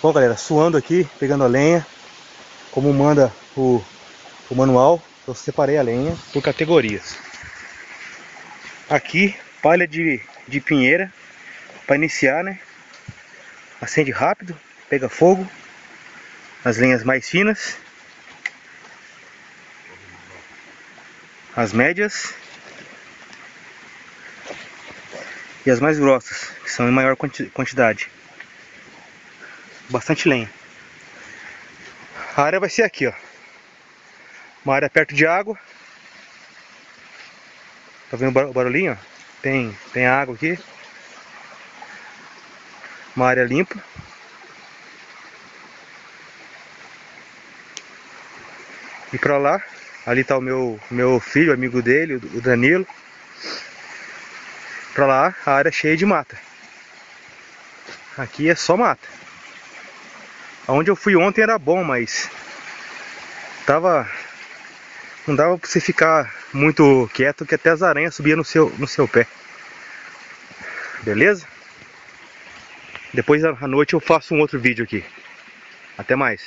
Bom, galera, suando aqui, pegando a lenha, como manda o manual. Eu separei a lenha por categorias. Aqui, palha de pinheira, para iniciar, né? Acende rápido, pega fogo. As lenhas mais finas, as médias e as mais grossas, que são em maior quantidade. Bastante lenha. A área vai ser aqui, ó. Uma área perto de água. Tá vendo o barulhinho? Tem água aqui. Uma área limpa. E pra lá, ali tá o meu filho, amigo dele, o Danilo. Pra lá, a área é cheia de mata. Aqui é só mata. Aonde eu fui ontem era bom, mas não dava pra você ficar muito quieto, que até as aranhas subiam no seu pé. Beleza? Depois à noite eu faço um outro vídeo aqui. Até mais.